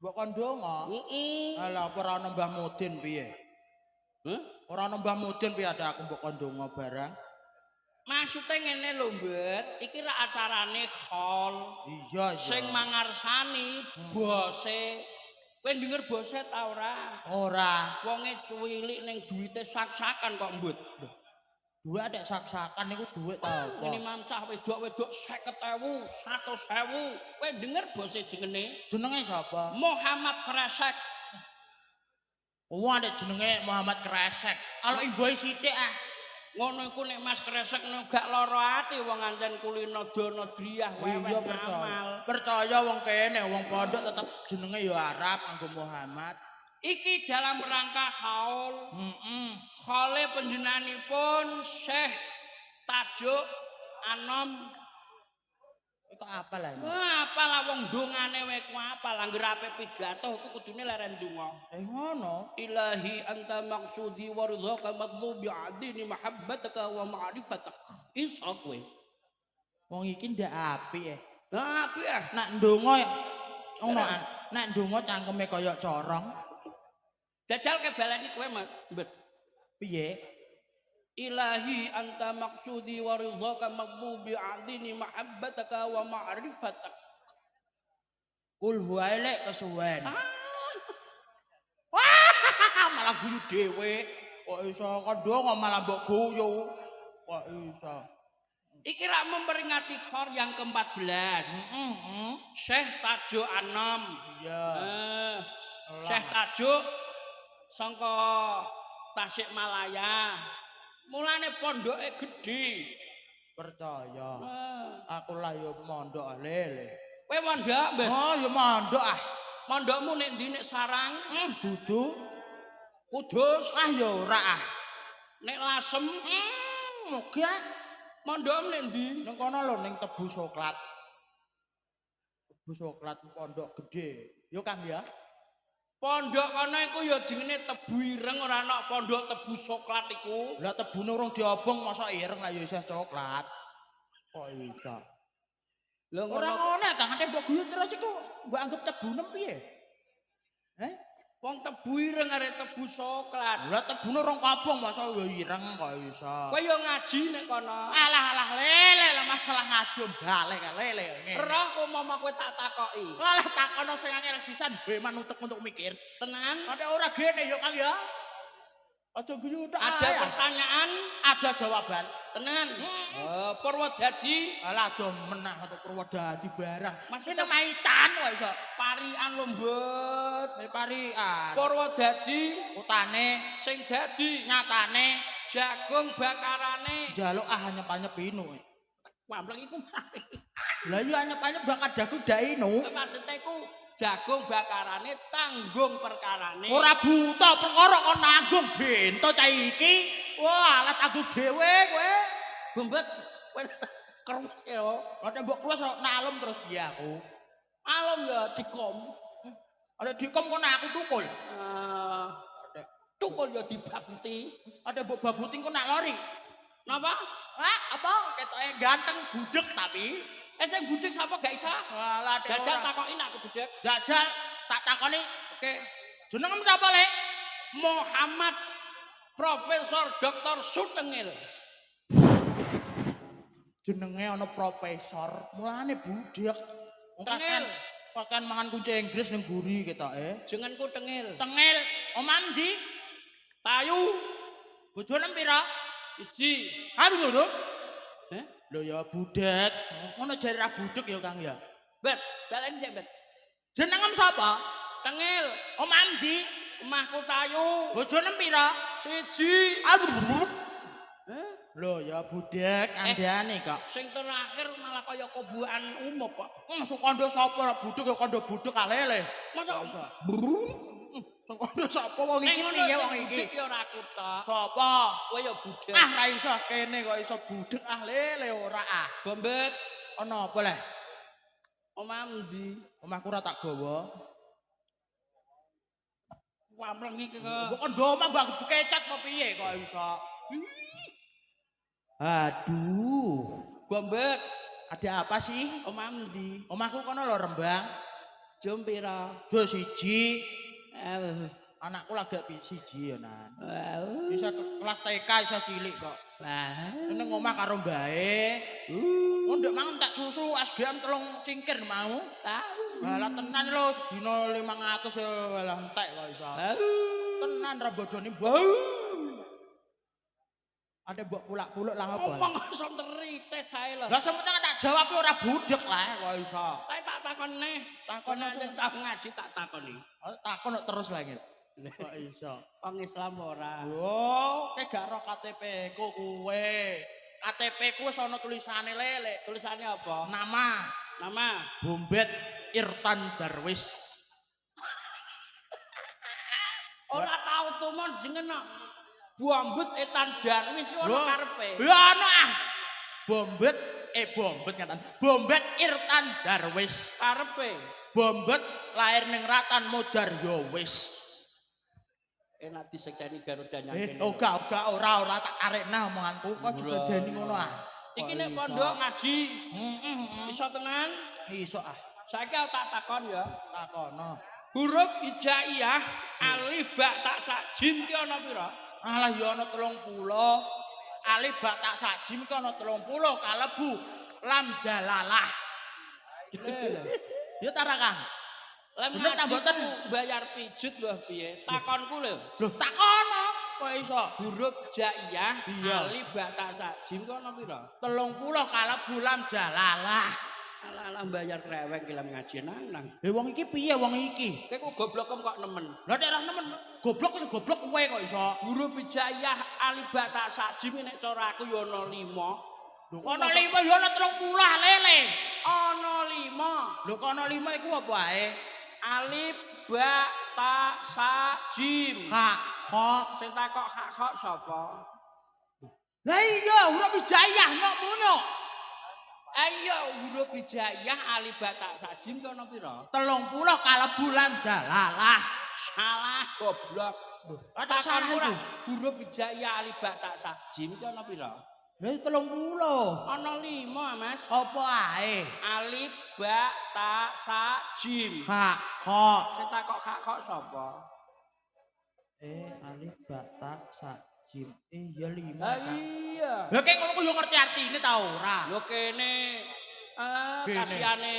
Mbok kon ndonga. Alah ora ana Mbah Mudin piye? Hah? Ora ana Mbah Mudin piye ada aku mbok kon ndonga barang. Maksudnya ngene lho, Mbet. Iki ra acarane hall. Iya, iya. Sing mangarsani bose. Kowe denger bose ta ora? Ora. Wonge cuwilik ning duwite sak-sakan kok, Mbut. Duit adek sak-sakan niku duit ta apa? Ini mancah wedok-wedok 50.000, 100.000. Kowe denger bose jenenge? Jenenge sapa? Muhammad Kresek. Wong adek jenenge Muhammad Kresek. Kalau iboe sithik ah. Ngono iku nek Mas Kresek gak lara ati wong ancen kulino dono driyah wewe amal. Percaya wong kene, wong pondok tetep jenenge ya Arab nganggo Muhammad. Iki dalam rangka haul. Haule panjenenganipun Syekh Tajuk Anom. Iku apa lah ini? Apalah wong dongane wae ku apa lah ngger ape pidato iku kudune leren donga. Ngono. Ilahi anta maksudi waridhaka madlubi adini mahabbataka wa ma'rifatak. Iso kowe. Wong iki ndak apik Nah, apik ah. Nak ndonga ngono an. Nak ndonga cangkeme kaya corong. Jajal ke baleni kowe, Mbet. Piye? Ilahi anta maksudi waridhaka madlubi adini mahabbataka wa ma'rifatak. Kul huwa elek kesuwen. Malah guyu dhewe. Kok iso kandhonga malah mbok guyu. Kok iso. Iki rak memperingati khor yang ke-14. Syekh Tajuk Anom. Iya. Syekh Tajuk sangka Tasikmalaya. Mulane pondoke gedhe. Percaya. Aku lah yo mondok lele. Kowe mondok, Mbah? Oh, yo mondok ah. Mondokmu nek ndi nek Sarang? Dudu. Kudus. Ah yo ora ah. Nek Lasem? Moga. Mondokmu nek ndi? Ning kono lho ning Tebu Soklat. Tebu Soklat pondok gedhe. Yo Kang ya. Pondok kono iku ya jenenge Tebu Ireng ora ana pondok Tebu Soklat iku. Lah tebune urung diobong masa ireng lah ya isih coklat. Kok iso? Lho Ora ngono ta, nek mbok guyu terus iku mbok anggap tebune piye? Wong Tebu Ireng arek Tebu Soklat. Lah tebune urung kabong masa ya ireng kok iso. Kowe yo ngaji nek kono. Alah lele lah masalah ngaji balik lele ngene. Roh kok mama kowe tak takoki. Alah takono sing angel sisan beman untuk mikir. Tenan? Nek ora gene ya Kang ya. Aja guyu tok. Ada pertanyaan, ada jawaban. tenan. Purwodadi. Alah do menah atau Purwodadi barang. Maksudnya maitan kok iso. Parian lombot. Parian. Purwodadi utane sing dadi nyatane jagung bakarane. Jaluk nyep-nyep inu. Wambleng iku. Lah yo nyep-nyep bakar jagung dak inu. Maksudnya iku jagung bakarane tanggung perkarane. Ora buta perkara kon nanggung bento cah iki. Wah, alat tanggung dhewe kowe. Gombet kowe kerus ya. Nek mbok keluas nak alum terus piye aku? Alum ya dikom. Ada dikom kono aku tukul. Tukul ya dibabuti. Ada mbok babuting kok nak lori. Napa? Apa ketoke ganteng budek tapi Sing budek sapa gak isa? Walah, Jajal takoki nak budek. Jajal tak takoni. Oke. Jenengmu sapa, Le? Muhammad Profesor Dr. Sutengil. Jenenge ana profesor, mulane budek. Tengil. Pakan mangan kunci Inggris ning guri ketoke. Jenengku Tengil. Tengil, omam ndi? Tayu. Bojone pira? Siji. Aduh, lho. Lho ya budek. Ngono jare ra budek ya Kang ya. Bet, baleni cek bet. Jenengem sapa? Tengil. Omam ndi? Omahku Tayu. Bojone pira? Siji. Aduh. Lho ya budek andane kok. Sing terakhir malah kaya kobukan umum kok. Masuk kondo sapa budek ya kondo budek kalele. Masa iso. Sing kondo sapa wong iki piye wong iki? Budek ya ora aku tok. Sapa? Kowe ya budek. Ah ra iso kene kok iso budek lele ora ah. Gombet. Ana apa le? Omahmu ndi? Omahku ora tak gawa. Wamleng iki kok. Kok kondo omah mbak kecat apa piye kok iso? Aduh. Gombet. Ada apa sih? Omahmu ndi? Omahku kono lho Rembang. Jum pira? Jo siji. Eh, Anakku lagi siji ya, Nan. Wow. Bisa kelas TK isa cilik kok. Wow. Ini ngomah karo mbae. Ndek mangan tak susu SGM 3 cingkir mau. Tahu. Lah tenan lho sedina 500 ya lah entek kok iso. Tenan ra bodoni mbok. Ate mbok pulak-puluk lah apa? Omong iso terites ae lho. Lah sementing tak jawab ora budek lah kok iso. Tak takon neh. Takon sing tak ngaji tak takoni. Takon terus lah ngene. Kok iso? Wong Islam ora. Oh, kowe gak ro KTP ku kowe. KTP ku wis ana tulisane lele. Tulisannya apa? Nama Bombet Irtan Darwis. Ora tau tumon jenenge Bombet Irtan Darwis ono karepe. Ya ana ah. Bombet ngatan. Bombet Irtan Darwis. Karepe. Bombet lahir ning Ratan Modar ya wis. Enak disekseni Garuda nyangkene. Gak ora tak arekna omonganku kok dideni ngono ah. Iki nek pondok ngaji. Iso tenan? Iso ah. Saiki tak takon ya. Takono. Huruf hijaiyah alif ba ta sa jim ki ana pira? Alah ya ana 30. Alif ba ta sa jim ki ana 30 kalebu lam jalalah. Ya ta ra Kang? Lem bener ta mboten bayar pijut lho piye? Takonku lho. Lho takono kok iso? Huruf jaiyah alif ba ta sa jim ki ana pira? 30 kalebu lam jalalah. Alah bayar kreweng ki lem ngaji nang. Wong iki piye wong iki? Kowe kok goblokem kok nemen. Lah nek ora nemen goblok wis goblok kowe kok iso. Huruf hijaiyah alif ba ta sa jim nek cara aku ya ana 5. Lho ana 5 ya ana 30 lele. Ana 5. Lho kok ana 5 iku apa ae? Alif ba ta sa jim. Ha kha. Sing takok hak kok sapa? Lah iya huruf hijaiyah kok ngono. Ayo huruf hijaiyah alif ba ta sa jim ki ana pira? 30 kalebu lam jalalah. Salah goblok. Ada salah itu. Huruf hijaiyah alif ba ta sa jim ki ana pira? Lah 30. Ana 5, Mas. Apa ae? Alif ba ta sa jim. Ha kha. Sing takok hak kok sapa? Alif ba ta sa jim. Ya 5. Iya. Lah kek ngono ku yo ngerti artine ta ora? Lho kene kasihane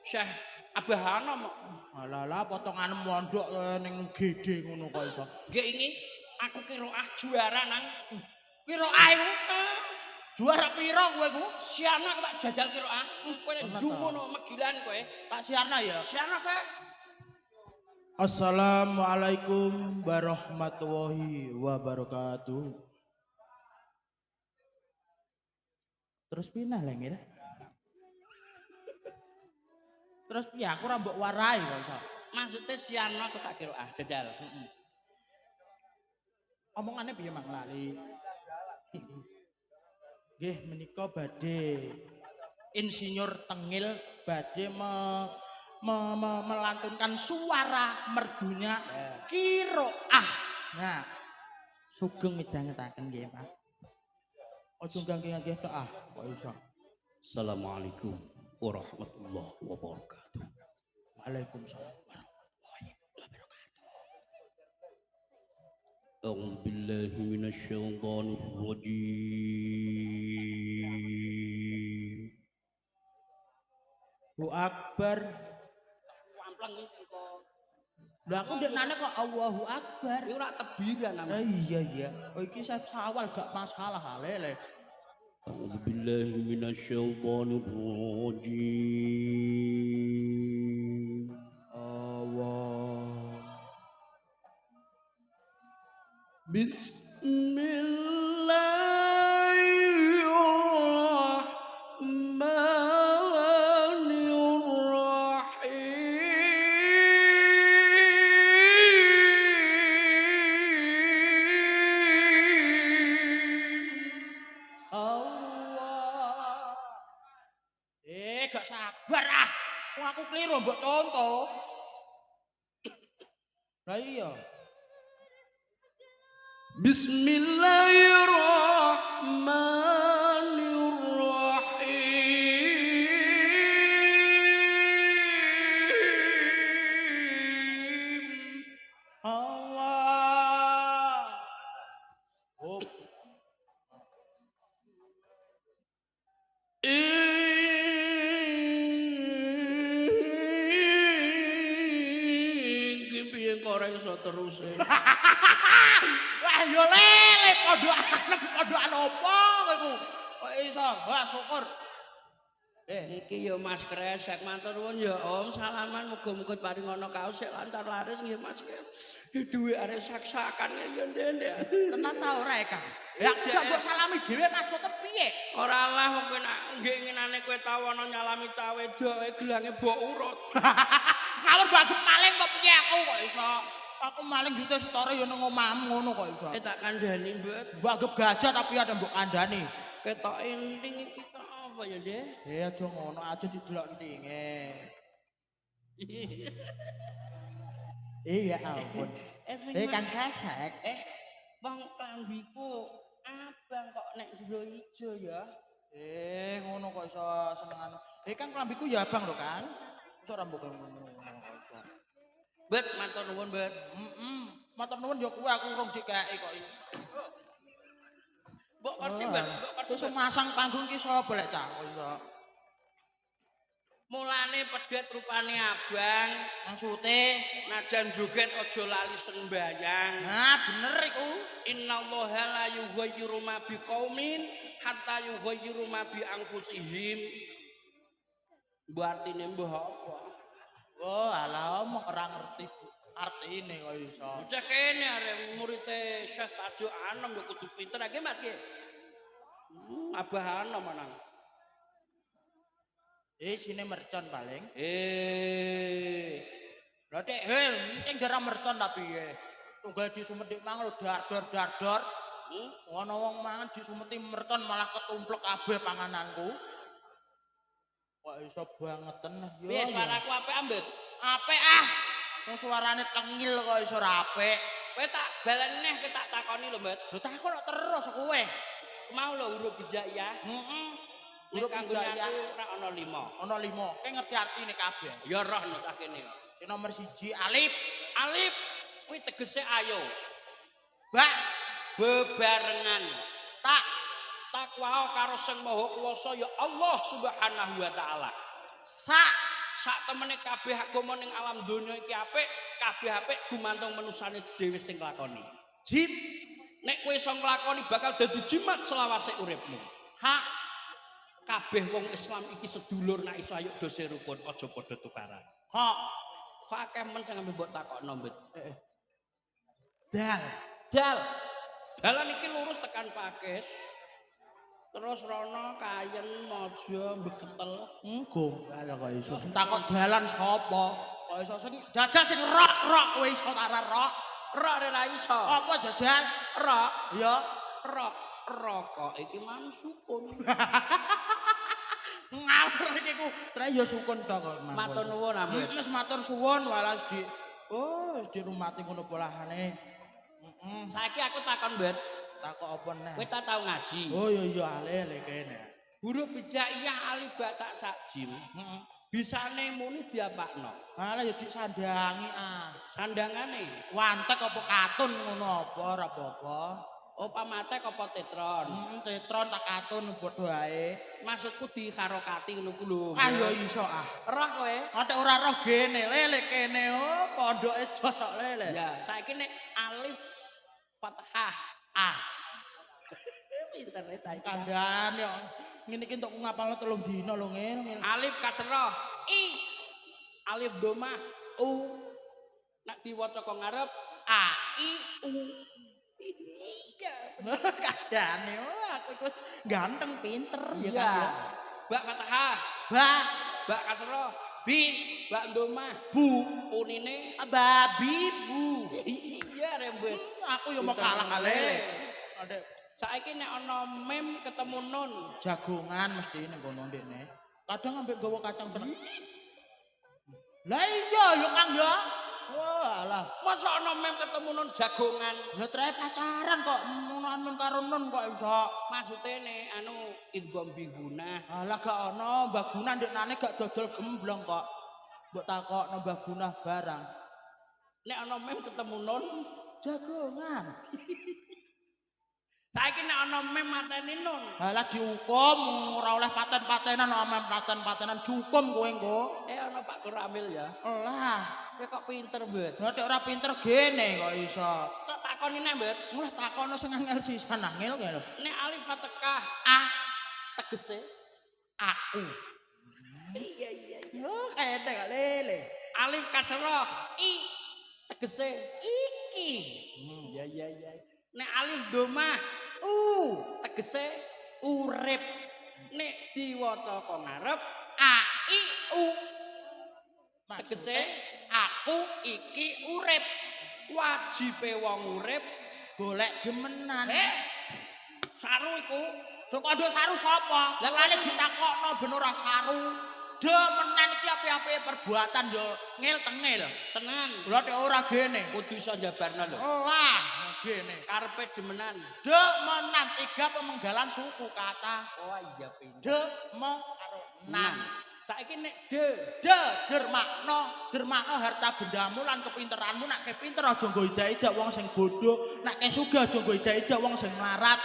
Syekh Abah Hanom. Alah potongan mondok ning gede ngono kok iso. Nggih iki aku qiraah juara nang. Qiraah iku juara pira kowe ku? Siana tak jajal qiraah. Kowe nek ngono megilan kowe. Tak siarna ya. Siana saya. Assalamualaikum warahmatullahi wabarakatuh. Terus pindah lah ngene. Terus piye aku ora mbok warai kok iso. Maksude siana aku tak qiraah jajal. Omongane piye Mang lali? Nggih menika badhe insinyur Tengil badhe melantunkan suara merdunya qiraah. Nah, sugeng midhangetaken nggih, Pak. Aja ganggu-ganggu tok ah, kok iso. Assalamualaikum warahmatullahi wabarakatuh. Waalaikumsalam warahmatullahi wabarakatuh. A'udzu billahi minasyaitonir rajim. Bu Akbar. Ampleng iki kok. Lah aku ndek nane kok Allahu Akbar. Iki ora tebiran namanya. Iya. Oh iki sawal gak masalah lele. A'udzu billahi minasyaitonir rajim. Allah. Gak sabar ah. Wong aku keliru mbok contoh. Lah iya. ora iso terus. Wah yo lele podokan opo iku. Kok iso? Wah syukur. Iki ya Mas Kresek, matur nuwun ya Om, salaman muga-muga paring ana kaos sik lancar laris nggih Mas. Duwe arek sak-sakan ya ndek. Tenan ta ora Kang? Ya gak mbok salami dhewe maksudnya piye? Ora lah wong kowe nak nggih ngenane kowe tau ana nyalami cah wedok gelange mbok urut. Ngawur bagem maling kok piye aku kok iso. Aku maling jute setore ya nang omahmu ngono kok iso. Tak kandhani, Mbet. Bagem gajah tapi ada mbok kandhani. Ketok enting iki kok apa ya, Dek? Aja ngono, aja didelok entinge. Iya ampun. Kang Kresek. Wong klambiku abang kok nek dilo ijo ya. Ngono kok iso senengan. Kang klambiku ya abang lho, Kang. Iso ora mbok ngono. Bet matur nuwun, Bet. Matur nuwun ya kuwi aku urung dikeki kok iso. Mbok kursi, Bet. Mbok kursi. Terus masang panggung ki sapa lek cah kok iso. Mulane pedet rupane abang, Maksude najan joget aja lali sembayang. nah bener iku. Innallaha la yughayyiru ma biqaumin hatta yughayyiru ma bi anfusihim. Mbok artine mbah apa? Oh, alah omong ora ngerti artine kok iso. Cek kene arek murid Syekh Tajuk Anom ya kudu pinter iki Mas ki. Abah Anom manang. Sine mercon paling. Lha Dek, penting darah mercon ta piye? Tunggal disumetik mang lho dar-dor. Ana wong mangan disumeti mercon malah ketumplek kabeh pangananku. Kok iso bangeten yo. Piye suaraku apik ambet? Apik Wong suarane tengil kok iso ora apik. Kowe tak baleni neh kowe tak takoni lho, Mbet. Lho takon kok terus kowe. Mau lho huruf hijaiyah. Huruf hijaiyah ora ana 5. ana 5. Kowe ngerti artine kabeh. Ya roh no cah kene. Sing nomor 1 alif. Alif kuwi tegese ayo. Ba Bebarengan. tak Takwa karo Sing Maha Kuwasa ya Allah Subhanahu wa taala. Sak temene kabeh agama ning alam donya iki apik, kabeh apik gumantung manusane dhewe sing nglakoni. jim Nek kowe iso nglakoni bakal dadi jimat selawase uripmu. ha Kabeh wong Islam iki sedulur nek iso ayo do rukun aja padha tukaran. kok Kok akeh men sing ambe mbok takokno, Mbet. dal Dalan iki lurus tekan Pakis. Terus rono Kayen, Mojo, Beketel. gombal kok iso. Sing takok dalan sapa? Kok iso sing jajal sing rok kowe iso ora rok. Rok ora iso. Apa jajal? Rok, Ya. rok, rokok iki mang sukun. Ngawur iki ku. Tre ya sukun tok kok. Matur nuwun, Ambet. Wis matur suwun walas di. Wis dirumati ngono polahane. Saiki aku takon, Mbet. Takok apa neh? Kowe tak tau ngaji. Oh iya ale kene. Huruf hijaiyah alif ba ta sak jim. Bisane muni diapakno. Malah ya disandangi Sandangane. Wantek apa katun ngono apa ora apa-apa. Oh pamatek apa tetron? Tetron tak katun padha ae. Maksudku di karokati ngono ku lho. Ya iso Roh kowe? Ate ora roh gene, lele kene pondoke jos kok lele. Ya, saiki nek alif fathah pinter saiki. Kandhane kok ngene iki entuk ngapalno 3 dina lho ngene. Alif kasroh i. Alif domah u. Nek diwaca kok ngarep A I U. Kandhane aku iku ganteng pinter ya kan ya. Bak fathah, bak kasroh, Bi bak domah, Bu unine babi bu. iya rembet. Aku yo mau kalah kalele. Adek Saiki nek ana mem ketemu nun, jagongan mesti ning kono ndekne. Kadang ambek gawa kacang tenan. Lah iya yo Kang ya. Wah, alah. masa ana mem ketemu nun jagongan. Lah tre pacaran kok munan men karo nun kok iso. Maksude nek anu idgham bihuna. Alah gak ono Mbah Gunah ndeknane gak dodol gemblong kok. Mbok takokno Mbah Gunah barang. Nek ana mem ketemu nun Jagongan. Saiki nek ana mem mateni nun. Lah dihukum ora oleh paten-patenan mem paten-patenan dihukum kowe engko. Ana Pak Kuramil ya. Lah, kowe kok pinter, Mbet. Nek ora pinter gene kok iso. Tak takoni nek, Mbet. Mulih takono sing angel sisan angel kene. Nek alif fathah A tegese aku. Iya. Yo kene gak lele. Alif kasroh I tegese iki. Iya. Nek alif domah tegese Urip. Nek diwaca kok ngarep A I U. Tegese aku iki urip. Wajibe wong urip Golek demenan. Saru iku. Sing kandha saru sapa? Lah lane ditakokno ben ora saru. Demenan iki api-api perbuatan yo ngil-tengil. Tenan. Lha nek ora gene Kudu iso njabarno lho. lah gene. Karepe demenan. Demenan tiga pemenggalan suku kata. Oh iya pinter. Demo karo nan. Saiki nek dermakno harta bendamu lan kepinteranmu. Nek kepinter aja nggo idak-idak wong sing bodho. Nek sugih aja nggo idak-idak wong sing melarat.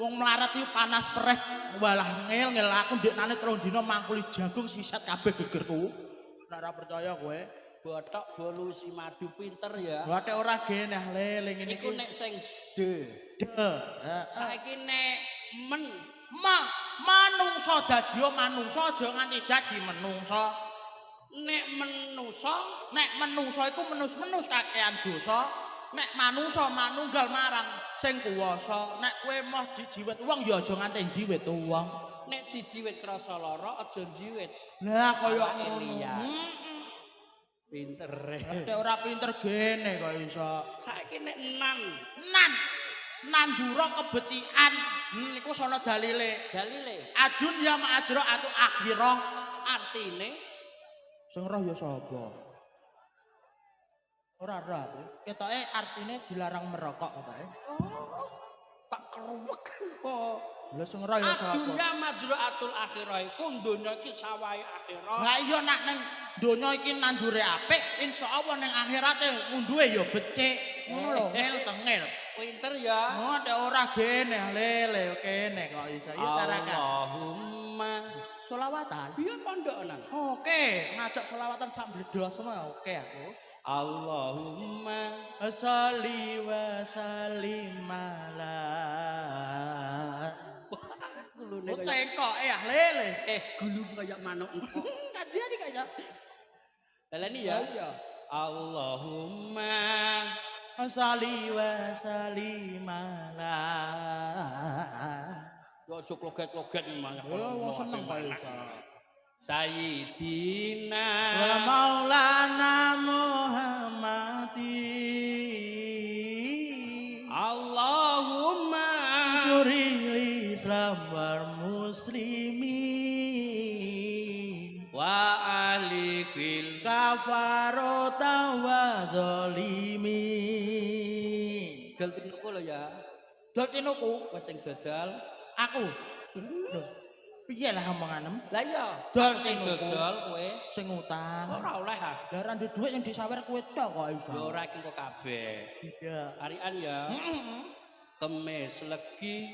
Wong melarat iki panas pereh walah ngil aku ndeknane 3 dina mangkuli jagung sisat kabeh gegerku. Nek ora percaya kowe, botok bolu si madu pinter ya. Lah nek ora genah lele ngene iki. Iku nek sing de. Saiki nek manungsa dadi manungsa aja nganti dadi menungsa. Nek menungsa iku menus-menus kakean dosa. Nek manungsa manunggal marang sing kuwasa. Nek kowe moh dijiwit wong ya aja nganti jiwit wong. Nek dijiwit krasa lara aja jiwit. Lah kaya ngono. Pinter. Nek ora pinter gene kok iso. Saiki nek Nandura kebecikan niku sono dalile. Adun ya ma'ajra atu akhirah. Artine sing roh ya sapa? Ora roh. Ketoke artine dilarang merokok ketoke. Oh. Tak keruwek kok. Lha sing roh ya sapa? Dunya majraatul akhirah iku donya iki sawahe akhirah. Lah iya nek ning donya iki nandure apik, insyaallah ning akhirate munduhe ya becik. Ngono lho, ngel-tengil. Pinter ya. Oh, nek ora gene lele kene kok iso. Iki tarakan. Allahumma selawatan. Biar pondok nang. Oke, ngajak selawatan sak bledos semua oke aku. Allahumma sholli wa sallim ala. Gulune cengkok ya lele. Gulu kayak manuk. Tadi iki kayak. Dalani ya. Iya. Allahumma sholli wa sallim ala. Yo aja kloget-kloget malah. Yo seneng kok iso. Sayyidina wa maulana Muhammadin. Allahumma suril Islam wal muslimin wa alikil kafarota wa zalimin. Dol tinuku lho ya. Dol tinuku wis sing dodal aku. Piye lah omonganem? Lah iya, dol sing dodol kowe sing utang. Ora oleh ah. Lah ora ndek dhuwit sing disawer kowe tok kok iso. Ya ora iki kok kabeh. Iya. Arian ya. Kemis legi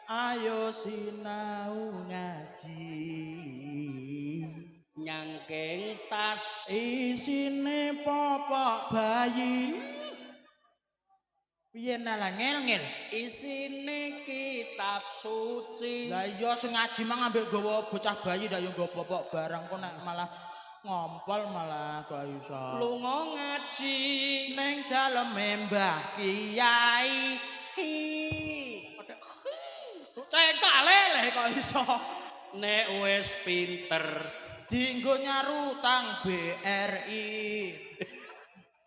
ayo sinau ngaji. Nyangking tas isine popok bayi. Piye nalah ngel-ngel isine kitab suci. Lah iya sing ngaji mah ngambil gawa bocah bayi ndak yo nggo popok barang kok nek malah ngompol malah kok iso. Lunga ngaji ning daleme Mbah Kiai. Cetak leleh kok iso. Nek wis pinter dienggo nyarutang BRI.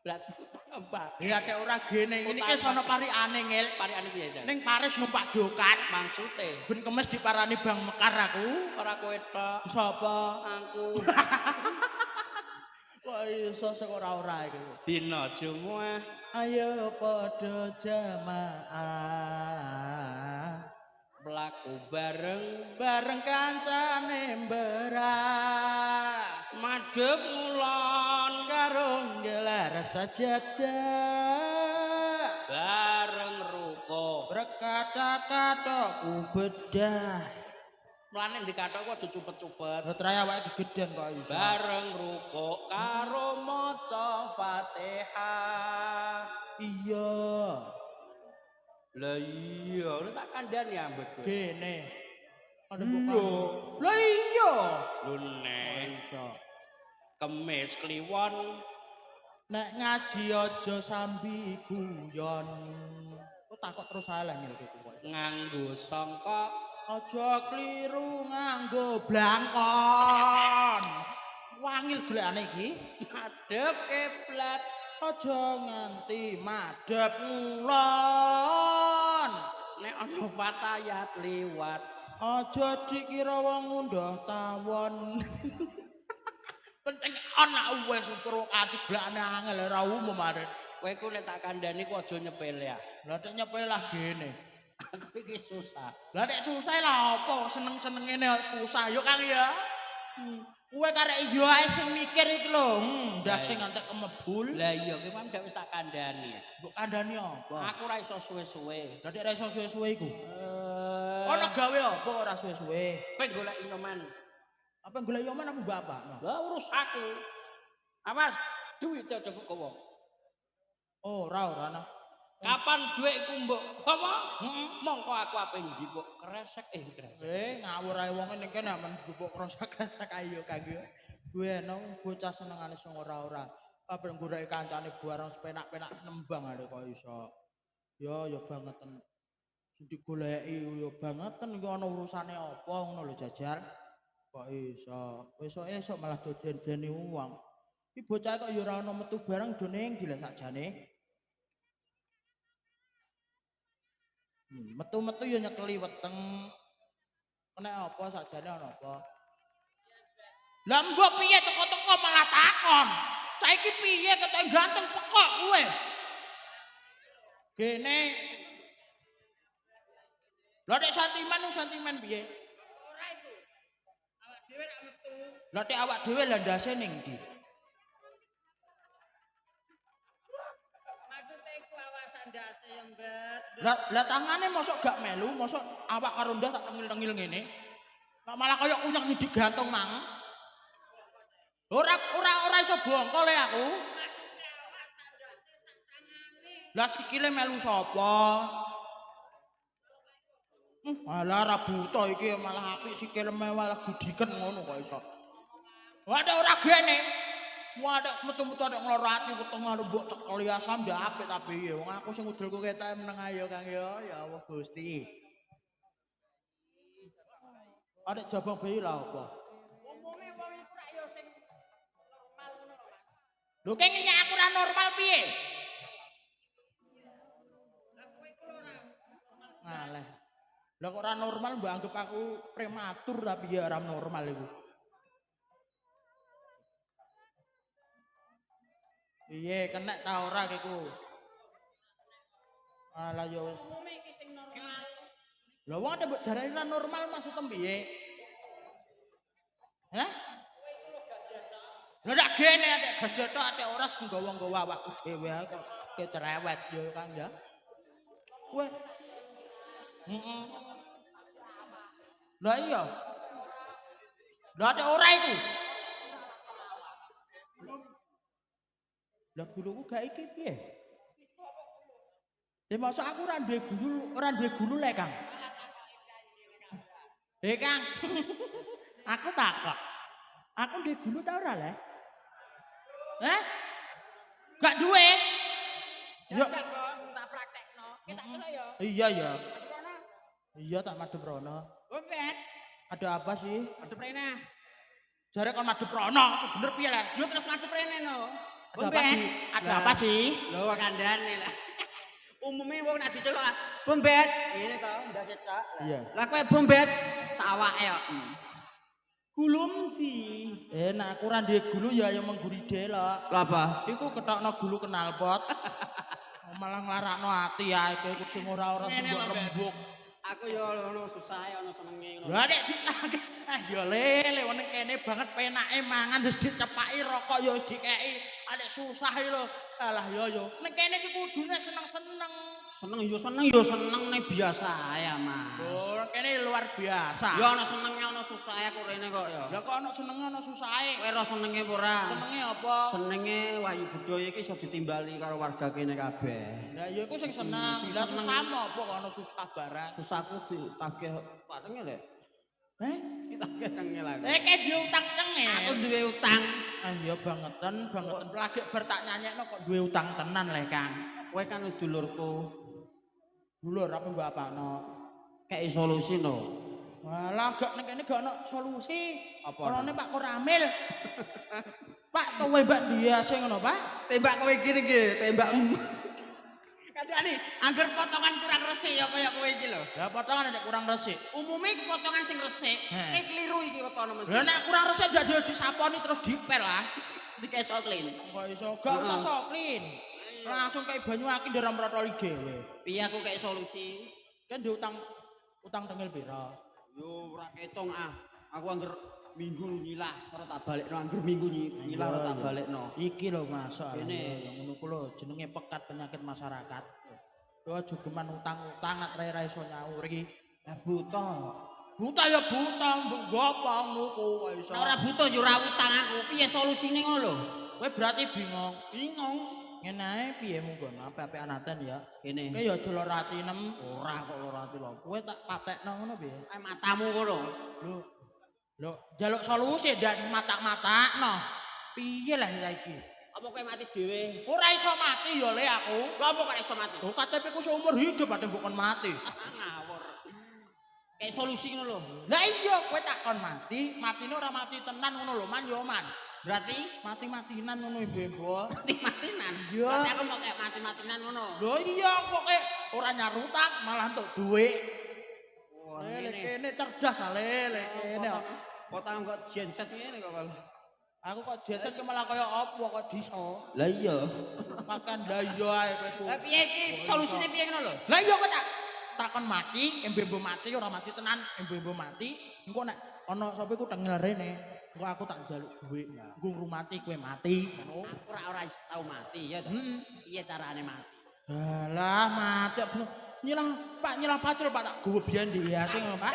Berarti apa? Ya nek ora gene ngene iki sono pariane ngil. Pariane piye, Jan? Ning Paris numpak dokat maksude. Ben kemis diparani Bang Mekar aku. Ora kowe tok. Sapa? Aku. Kok iso sing ora-ora iki. Dina Jumat ayo padha jamaah. Mlaku bareng kancane mbrak. Madhep ngulon karo gelar sajadah. Bareng ruko kata-kata ku bedah. Mulane dikathok aja cupet-cupet. Lah trae awake digeden kok iso. Bareng rukuk karo maca Fatihah. Iya. Lah iya, lu tak kandhani ambek kowe. Gene. Iya. Lah iya. Lho nek Iso. kemis kliwon Nek ngaji aja sambi guyon. Kok takok terus ae lah ngene iki kok. nganggo sangka Aja kliru nganggo blangkon. Wangil golekane iki. madhep kiblat. Aja nganti madhep ngulon. Nek ana fatayat liwat. Aja dikira wong ngundah tawon. Penting ana wis provokatif blakane angel ora umum arek. Kowe ku nek tak kandhani ku aja nyepele ya. Lah nek nyepel lah gene. Aku iki susah. Lah nek susah lah apa seneng-seneng ngene susah yo Kang ya. Kowe karek yo ae sing mikir iki lho, ndase ngantek kemebul. Lah iya ki mang wis tak kandhani. Mbok kandhani apa? Aku ora iso suwe-suwe. Lah nek ora iso suwe-suwe iku. Ana gawe apa ora suwe-suwe? Kowe golek inoman. Apa golek yo men aku bapak. Lah urus aku. Awas, duit aja kok kowe. Ora nah. Kapan duitku mbok apa? Mongko aku ape njipuk kresek kresek. Ngawur ae wong ning kene men bubuk kresek ayo Kang. Kuwi ana bocah senengane sing ora-ora. Kabeh goleki kancane bareng penak-penak nembang arek kok iso. Ya bangeten. Sing digoleki ya bangeten iki ana urusane apa ngono lho jajar. Kok iso. Esuk malah doden-deni uang. Iki bocah kok ya ora ana metu bareng do ning ndi lah sakjane. Metu-metu ya nyekeli weteng. Nek apa sakjane ana apa? Lah mbok piye teko-teko malah takon. Saiki piye ketok ganteng pekok kowe? Gene. Lah nek sentimen piye? Ora iku. Awak dhewe nek metu. Lah nek awak dhewe lah ndase ning ndi? Ndase ya mbet. Lah tangane mosok gak melu, mosok awak karo ndas tak tengil-tengil ngene. Lah malah kaya unyak sing digantung mang. Ora iso bongkol e aku. Lah sikile melu sapa? Alah ra buta iki malah apik sikile malah gudiken ngono kok iso. Waduh ora gene. Waduh metu-metu ada ngeloro ati weteng karo mbok cekeli asam ndak apik ta piye wong aku sing ngudulku ketoke meneng ayo Kang ya Allah Gusti. Adek jabang bayi lah apa? Umume wong iku rak yo sing normal ngono lho, Mas. Lho keng nyak aku ora normal piye? Lah kowe iku ora Ngaleh. Lah kok ora normal mbok anggap aku prematur tapi ya ora normal iku. Piye kenek ta ora kiku? Alah ya wis. umume iki sing normal. Lah wong ada mbok darani ora normal maksud piye? Hah? Lah nek gene atek gajah tok atek ora sing nggawa-nggawa awakku dhewe kok kecerewet yo Kang ya. Kowe. Lah iya. Lah atek ora iku. Lah guluku gak iki piye? Masa aku ora duwe gulu lek Kang. Kang. Aku takok. Aku duwe gulu ta ora le? Hah? Gak duwe. Yo. Tak praktekno. Ki tak celok ya. Iya ya. Iya tak madhep rono. Mbet. Ada apa sih? Madhep rene. Jare kon madhep rono, bener piye le? Yo terus madhep rene no. Ada apa sih? Ada apa sih? Lho kandhane lah. Umume wong nek diceluk Bombet, ngene to, ndase tok. Iya. Lah kowe Bombet sawake kok. Gulum di. Nek aku ora duwe gulu ya ayo mengguri delok. Lha apa? Iku ketokno gulu knalpot. Malah nglarakno ati ya iku sing ora sing mbok rembug. Aku ya ono susahe ono senenge ngono. Lah nek ditake ya lele wong kene banget penake mangan wis dicepaki rokok ya wis dikeki. nek susah iki lho. Alah yo. Nek kene iki kudune seneng-seneng. Seneng nek biasa ya, Mas. Oh, kene luar biasa. Ya ana senenge ana susahe kok rene kok ya. Lah kok ana senenge ana susahe. Kowe ora senenge apa ora? Senenge apa? Senenge Wahyu Budaya iki iso ditimbali karo warga kene kabeh. Lah ya iku sing seneng. Lah susahmu apa kok ana susah barang? Susahku ditagih patenge lek. Ditagih cengel aku. Kayak duwe utang cengel. Aku duwe utang. Ah iya bangetan. Lagi bar tak nyanyekno kok duwe utang tenan le, Kang. Kowe kan dulurku. Dulur apa mbok apakno? Kayak solusi no. Walah gak nek kene gak ono solusi. Apa? Orane Pak Koramil. Pak tuwe Mbak dia sing ngono, Pak. Tembak kowe iki niki, tembakmu. Kadane angger potongan kurang resik ya kaya kowe iki lho. Lah potongan nek kurang resik. Umume potongan sing resik, kliru iki wetone mesti. Lah nek kurang resik ndak disaponi terus dipel lah. Dikeso clean. Kok iso gak usah soklin. Langsung kayak banyu aki ndara mrotoli dhewe. Piye aku kayak solusi? Kan di utang tengil pira? Yo ora ketung ah. Aku angger minggu nyilah ora tak balekno, angger minggu nyilah ora tak balekno. Iki lho Mas, Ini ngono ku lho jenenge pekat penyakit masyarakat. Yo aja geman utang-utang nek ra iso nyaur iki. Lah buta. Buta ya buta, mbok gopong nuku kok iso. Ora buta yo ora utang aku. Piye solusine ngono lho? Kowe berarti bingung. Bingung. Ngene ae piye munggon apik-apik anaten ya. Kene. Kowe ya aja lara ati nem. Ora kok lara ati lho. Kowe tak patekno ngono piye? Matamu kono. Lho, njaluk solusi ndak matak-matakno. Piye lah saiki? Apa kowe mati dhewe? Ora iso mati ya le aku. Lha apa kok iso mati? Oh, KTP ku seumur hidup ade mbok kon mati. Ngawur. Kayak solusi ngono lho. Lah iya kowe tak kon mati, matine ora mati tenan ngono lho, man yo man. Berarti Mati-matinan ngono ibu-ibu. mati-matinan. Iya. Berarti aku mau kayak mati-matinan ngono. Lho iya kok ora nyarutang malah entuk dhuwit. Wah, Lele kene cerdas lele kene. Potong kok genset ngene kok kalau. Aku kok jajan ke malah kaya apa kok diso. Lah iya. Makan lah iya ae kowe. Lah piye iki solusine piye ngono lho? Lah iya kok takon mati, embe-embe mati ora mati tenan, embe-embe mati. Engko nek ana sapa iku tengel rene, engko aku tak njaluk dhuwit. Engko ngrumati kowe mati. Aku ora tau mati ya to. Piye carane mati? Alah mati nyilah Pak nyilah pacul Pak tak gowo biyen dihiasi ngono Pak.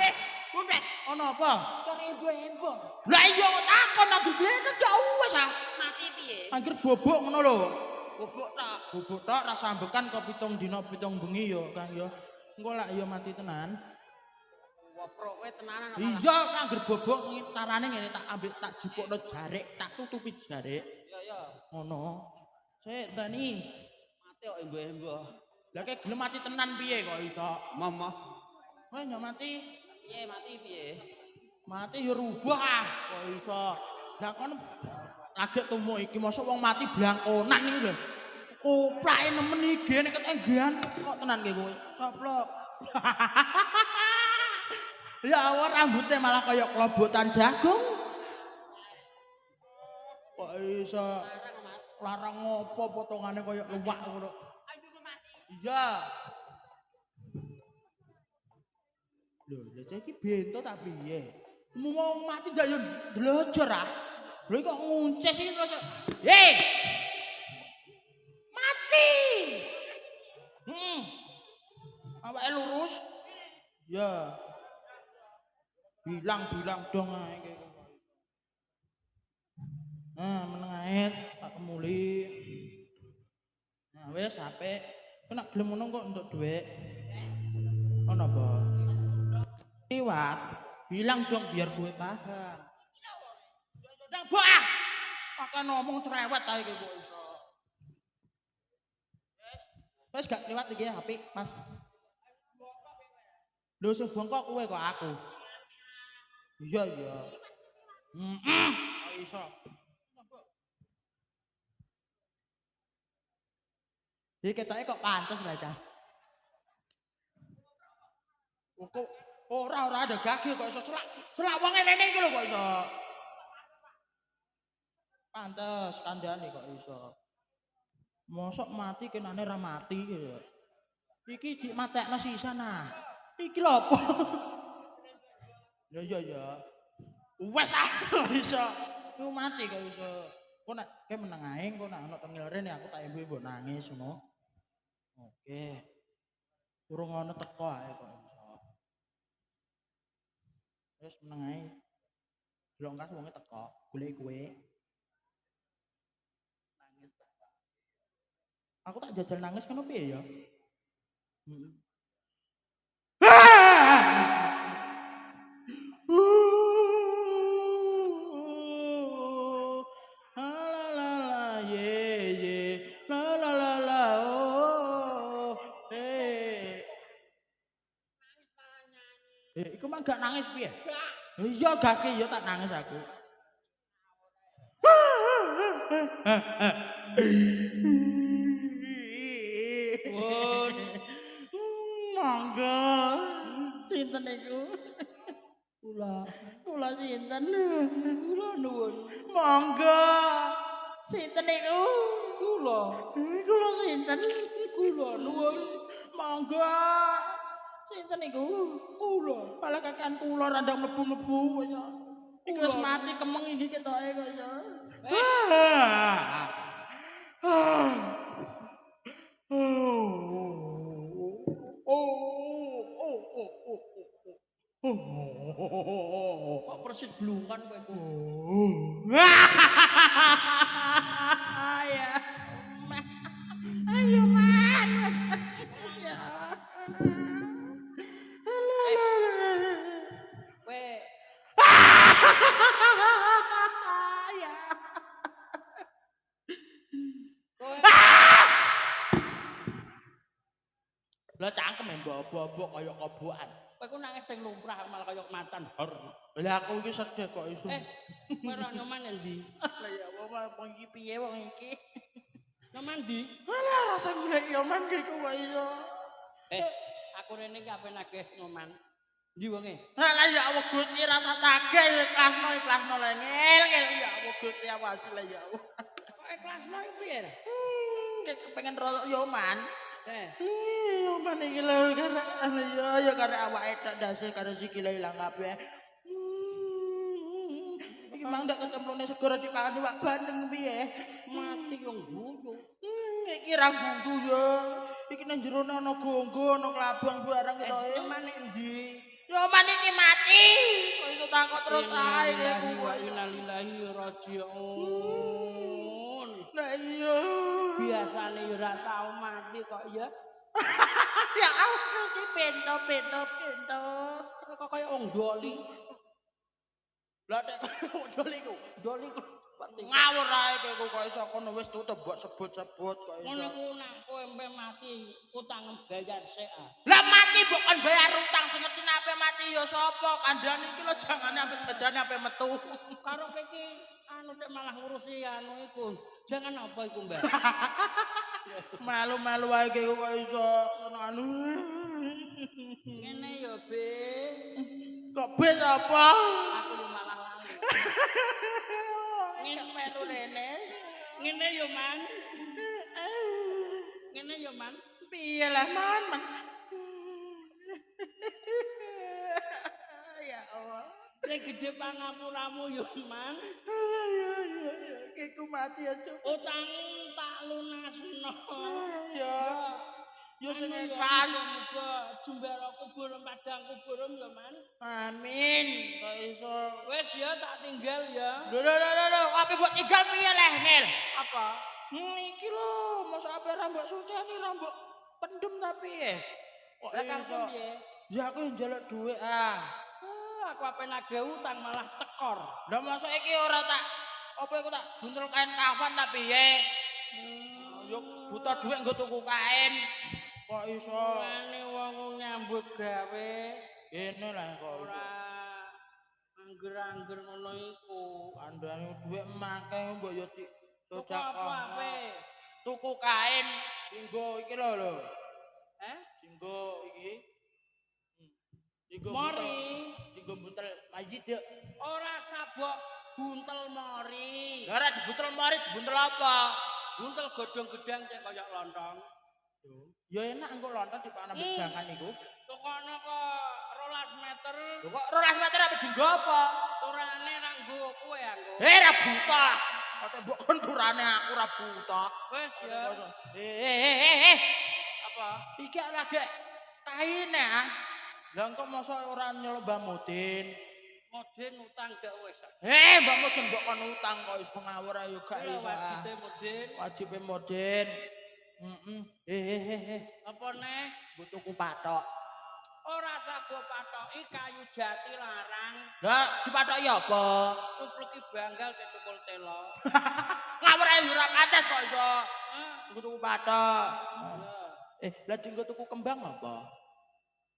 Bundek, Ono apa? cari embo-embo. Lah iya kok takon aku biyen ndak wis ah. Mati piye? Angger bobok ngono lho. Bubuk tok. Bubuk tok ra sambekan kok 7 dina 7 bengi ya Kang ya. Engko lak ya mati tenan. Woprok kowe tenanan apa? Iya angger bobok carane ngene tak ambek tak jupukno jarik, tak tutupi jarik. Iya. Ngono. Sik Dani. Mati kok embo-embo. Lah kek gelem mati tenan piye kok iso? Mama. Kowe yo mati. Piye mati piye? Mati yo rubah ah kok iso. Lah kon kaget tumu iki mosok wong mati blangkonan iki lho. Koplake nemen iki nek ketenggean kok tenan ki kowe. Koplok. Ya awak rambutnya malah kaya kelobotan jagung. Kok iso larang ngopo potongannya kaya luwak ngono. Iya. Lho, lha iki bento tak piye? Mau mati ndak yo dlojor ah. Lho kok ngunces iki terus. Hei! Mati. Awake lurus. Ya. Bilang dong ae kaya. Nah, meneng ae tak kemuli. Nah, wis apik. Kok nek gelem ngono kok entuk dhuwit. Ono apa? Liwat. Bilang dong biar gue paham. Ndang ah. Makan ngomong cerewet ae kok iso. Wis gak liwat iki apik, Mas. Lho sing bongkok kowe kok aku. Iya. Kok iso. Iki ketoke kok pantes lah, Cah. Kok ora ada gage kok iso selak wong ngene iki lho kok iso. Pantes kandhane kok iso. Mosok mati kenane ra mati iki. Iki dimatekno sisan nah. Iki lho apa? Ya. Wes ah iso. Ku mati kok iso. Kok nek meneng ae kok nek ana tengil rene aku tak embe mbok nangis ngono. Oke. Urung ana teko ae kok iso. Wis meneng ae. Delok kas wonge teko, golek kowe. Nangis. Aku tak jajal nangis kono piye ya? Heeh. Iku mah gak nangis piye? Iya gak ki ya tak nangis aku. Pun Monggo. Sinten iku? Kula sinten? kula nuwun. Monggo. Sinten iku? Kula Kula sinten? kula nuwun. Monggo. Sinten iku? Kula Malah kakan kula randang mlebu-mlebu kaya. Iku wis mati kemeng iki ketoke kaya. kok persis blungan kowe ku. Ya. Ayo man. Ya. Kowe Ya. kowe Lah cangkem mbok-mbok kaya kobokan. kowe ku nangis sing lumrah malah kaya macan hor. Lah aku iki sedih kok iso. Kowe ora nyoman endi? Lah ya wong iki piye wong iki? Nyoman ndi? Alah rasa golek yoman iku kok iso. Aku rene iki ape nagih nyoman. Ndi wonge? Lah ya Allah Gusti rasa tagih ikhlasno le ngel ya Allah Gusti awasi lah ya Allah. Kok ikhlasno iki piye? Kepengen rolo yoman. Yoman iki lho karena ya karena awake tok ndase karo sikile ilang kabeh. Iki mang ndak kecemplungne segara dipangan iwak bandeng piye? Mati wong guyu. Iki ra gundu ya. Iki nang jero ana gonggo, ana klabang barang ketoke. Nyoman endi? Yoman iki mati. Kok iso takut terus ae Wa inna lillahi raji'un. Lah iya. Biasane ya ora tau mati kok ya. Ya Allah iki bento. Kok kaya wong doli. Lah nek doli ku Doli ku mati. ngawur ae kowe kok iso kono wis tutup mbok sebut-sebut kok iso. Ngono ku nak kowe empe mati utang bayar sik. Lah mati mbok kon bayar utang sing ngerti ape mati ya sapa? Kandhane iki lho jangane ape jajane ape metu. Karo iki anu nek malah ngurusi anu iku. Jangan apa iku, Mbak? Malu-malu wae kok iso anu. Ngene ya, Be. Kok bis apa? Aku yo malah lali. Ngene melu rene. Ngene yo, Man. Ngene yo, Man. Piye lah, Man? Ya Allah. Sing gedhe pangapuramu yo, Man. Ya. Kiku mati ya, Cuk. Utang tak lunasno. Ya. Yo sing Anu ikhlas. Muga jumbara kubur padang kubur yo, Man. Amin. Kok iso. Wes ya tak tinggal ya. Lho, ape mbok tinggal piye leh, Nil? Apa? Iki lho, mosok ape ra mbok suceni ra mbok pendem tapi kok Lah iso. kapan piye? Ya aku njaluk dhuwit ah. Aku apa nagih utang malah tekor. Lah mosok iki ora tak apa iku tak buntel kain kafan ta piye? Yo butuh dhuwit nggo tuku kain. Kok iso? Mane wong nyambut gawe Kene lah kok iso. ora angger-angger ngono iku. Kandhane dhuwit makeh mbok yo Tuku apa? Tuku kain dinggo iki lho. Dinggo iki. Dinggo Mori. Dinggo buntel mayit yo. Ora sabok buntel mori. Lah ora dibuntel mari dibuntel apa? Buntel godhong gedang cek kaya lontong. Ya enak engko lontong dipangan bejangan iku. Tukono kok 12 meter. Lho kok 12 meter apa dienggo apa? Turane ra nggo kowe anggo. Ra buta. Kate mbok kon turane aku ra buta. Wes ya. Apa? Iki lagi kaine ah. Lah engko mosok ora nyelobah Mudin. Mudin utang gak wis. Mbak Mudin mbok kon utang kok wis ngawur ayo gak iso. Wajibe Mudin. Wajibe Mudin. Apa neh? Mbok tuku patok. Ora sago patoki kayu jati larang. Lah dipatoki apa? Tupleki banggal cek tukul telo. Ngawur ayo ora pantes kok iso. Tuku patok. Lah dinggo tuku kembang apa?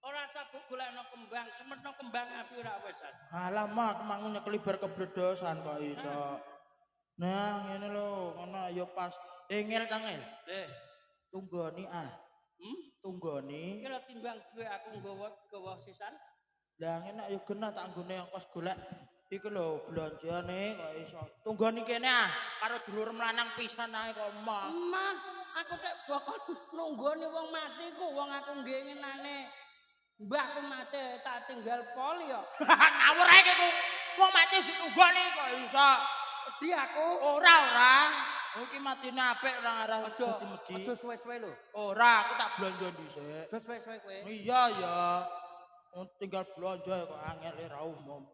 Ora sabuk golekno kembang, semetno kembang api ora wis. Alamak, mangu nyekeli bar kebledosan kok iso. Nah, ngene lho, ngono ya pas. Ngel tangel. Tunggoni ah. Tunggoni. Kira timbang duwe aku nggawa sisan. Lah enak ya genah tak nggone ongkos golek. Iku lho belanjane kok iso. Tunggoni kene ah, karo dulur lanang pisan ae kok mah. Emah, aku tek bokon nunggoni wong mati ku, wong aku nggih ngenane. Mbahku mati tak tinggal poli ya. Ngawur ae ku. Wong mati ditunggoni kok iso. Wedi aku. Ora. Iki matine apik ora ngarah medi-medi. Aja suwe-suwe lho. Ora, aku tak blonjo dhisik. Aja suwe-suwe kowe. Iya ya. Tinggal blonjo kok angel ora umum.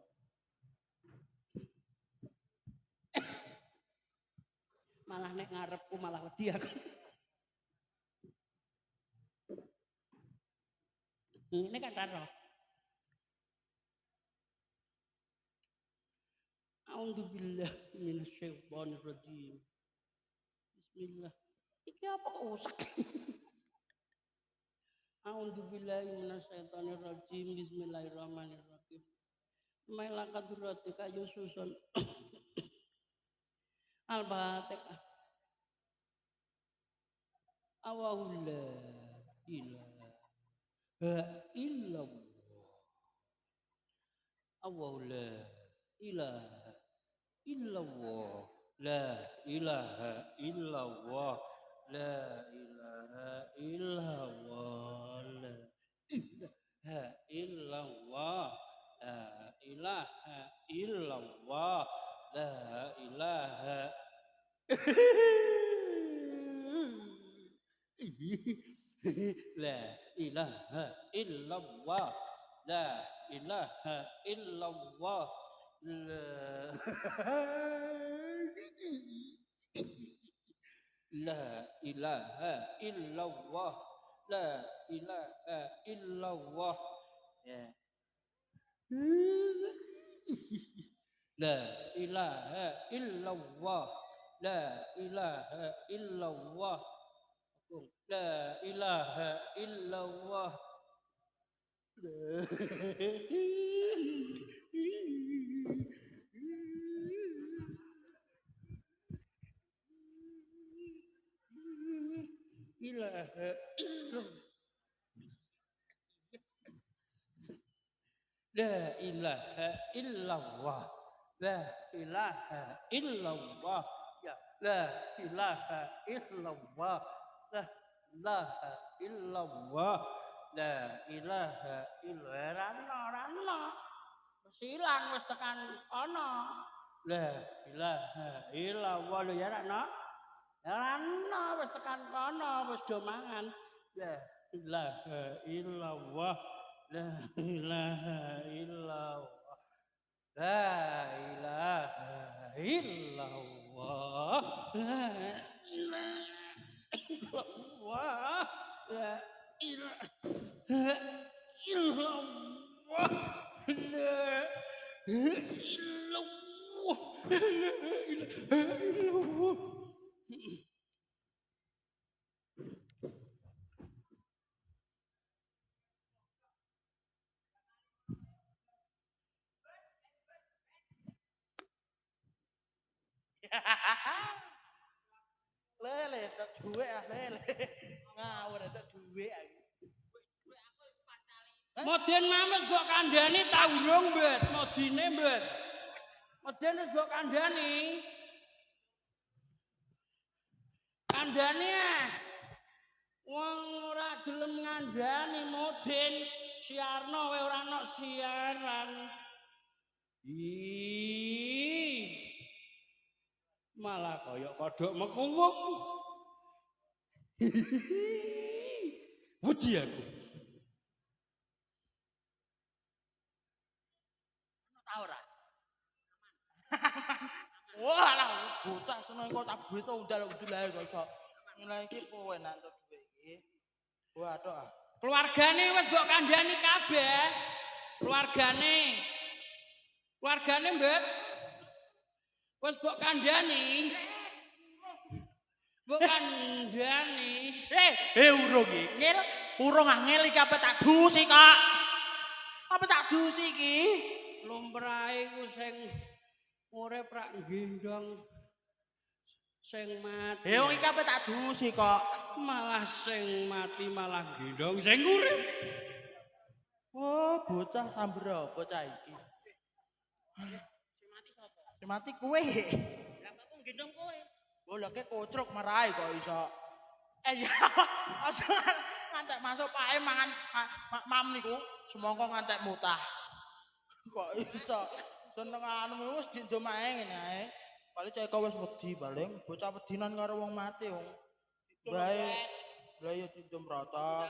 Malah nek ngarepku malah wedi aku. Ini kan raro. A'udzubillah minasyaitonir rajim. Bismillah. Iki apa kok usek? A'udzubillah minasyaitonir rajim. Bismillahirrahmanirrahim. Mailakadratika yususun. Al-Fatihah. Allahu la ilaha illallah. Allahu la ilaha illallah. La ilaha illallah. La ilaha illallah. La ilaha illallah. La ilaha illallah. La ilaha La ilaha illallah. La ilaha illallah. La ilaha illallah. La ilaha illallah. La ilaha illallah. La ilaha illallah. La ilaha illallah. Ilaha illallah. La ilaha illallah. La ilaha illallah. Ya, la ilaha illallah. La ilaha illallah. La ilaha illallah. Rano. Silang wis tekan ana. La ilaha illallah lho ya Rano. Rano wis tekan kono wis do mangan. La ilaha illallah. La ilaha illallah. La ilaha illallah. La ilaha illallah. La ilaha illallah. La ilaha illallah. Lele tak duwe ah lele. Ngawur tak duwe aku. Modin mames mbok kandhani ta urung, Mbet? Modine, Mbet. Modin wis mbok kandhani. Kandhani ah. Wong ora gelem ngandhani modin siarno kowe ora ono siaran. Malah kaya kodhok mekuwuk. Wedi aku. Ono ora? Wah, lah bocah seneng kok tak beta undal-undul ae kok iso. Nilai iki kowe nak entuk dhuwit iki. Waduh. Keluargane wis mbok kandhani kabeh. Keluargane mbet. Wis mbok kandhani. Mbok kandhani. Urung iki. Ngil, urung angel iki apa tak dusi kok. Apa tak dusi iki? Lumrahe ku sing urip rak gendong sing mati. Wong iki apa tak dusi kok. Malah sing mati malah gendong sing urip. Oh, bocah samber bocah iki. Sing mati kowe. Lah kok gendong kowe? Oh, lha ke kocrok marahi kok iso. Ya, aja ngantek masuk pake mangan mam niku, semongko ngantek mutah. Kok iso? Seneng anu wis dindomae ngene ae. Paling cek wis wedi paling bocah wedinan karo wong mati wong. Bae. Lah ya dindom rata.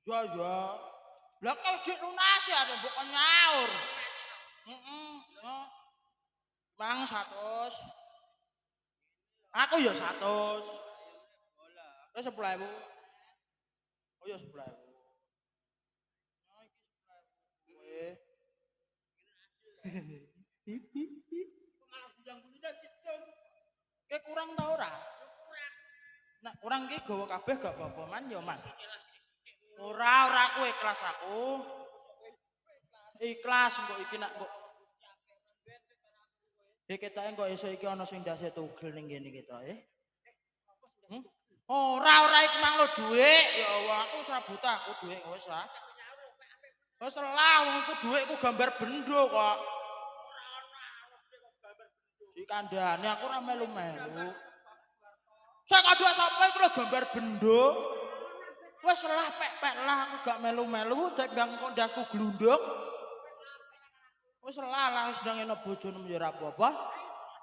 Ya. Lah kok wis dilunasi ya mbok nyaur. Heeh. Mang 100. Aku ya 100. Wis 10.000. Oh ya 10.000. Malah gudang-gudang gitu. Kayak kurang tau ora? Kurang. Nah, kurang ki gawa kabeh gak apa-apa man ya, Mas. Ora aku ikhlas aku. Ikhlas kok iki nak kok. Ketake kok iso iki ana sing ndase tugel ning kene ketoke. Ora iku mang lo dhuwit. Ya Allah, aku wis ra buta aku dhuwit wis lah. Wis lah wong iku dhuwitku gambar bendo kok. Di kandhane aku ora melu-melu. Saya kadua sampai iku lho gambar bendo. Wis lah pek-pek lah aku gak melu-melu dek bang kondasku glunduk. Wis lah wis nang eno bojone yo ora apa-apa.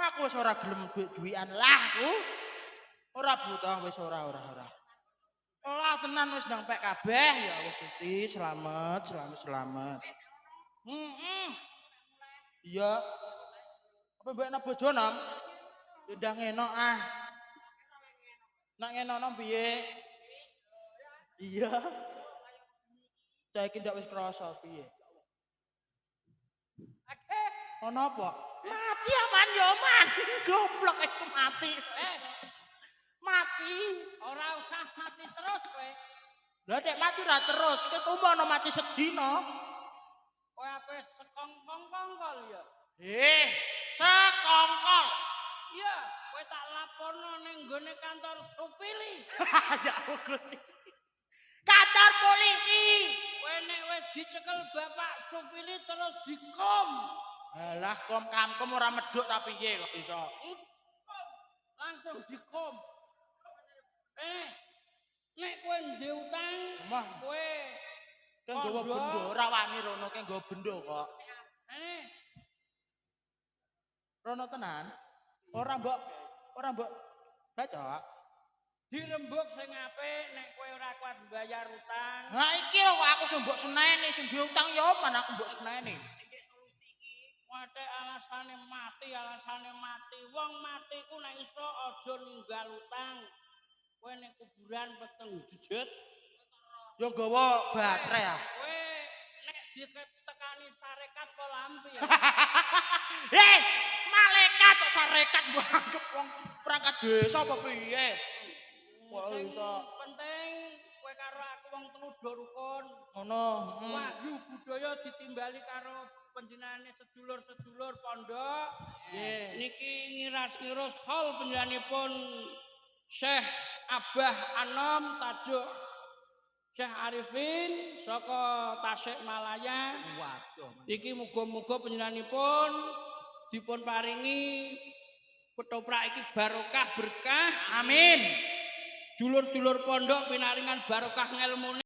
Aku wis ora gelem duit-duitan lah aku. Ora buta wis ora. Lah tenan wis nang pek kabeh ya Allah Gusti selamat. Iya. Apa mbek ana bojone? Ndang enok ah. Nak ngenono piye? Iya. Saiki ndak wis krasa piye? Ono apa? Mati aman yo man. Goblok iku mati. Mati. Ora usah mati terus kowe. Lah nek mati ra terus, kowe ono mati sedina. Kowe ape sekongkong-kongkol ya? Sekongkol. Iya, kowe tak laporno ning nggone kantor Supili. Ya Gusti. Kantor polisi. Kowe nek wis dicekel Bapak Supili terus dikom. Alah kom ora medhuk ta piye kok iso. Langsung dikom. Nek kowe ndek utang, kowe keng nggawa bendo ora wani rono keng nggawa bendo kok. Rono tenan. Ora mbok baca. Dirembuk sing apik nek kowe ora kuat bayar utang. Nah iki lho kok aku sing mbok seneni sing duwe utang ya man aku mbok seneni. Wae alasane mati. Wong mati ku nek iso aja ninggal utang. Kowe nek kuburan peteng jejet. Yo gawa baterai ah. Kowe nek ditekani sarekat kok lampi ya. Malaikat kok sarekat mbok anggap wong perangkat desa apa piye? Kok iso penting kowe karo aku wong telu do rukun. Ngono. Wahyu budaya ditimbali karo panjenengane sedulur-sedulur pondok. Nggih. Niki ngiras-ngiros hal panjenenganipun Syekh Abah Anom tajuk Syekh Arifin saka Tasikmalaya. Waduh. Iki muga-muga panjenenganipun dipun paringi ketoprak iki barokah berkah. Amin. Dulur-dulur pondok pinaringan barokah ngelmune.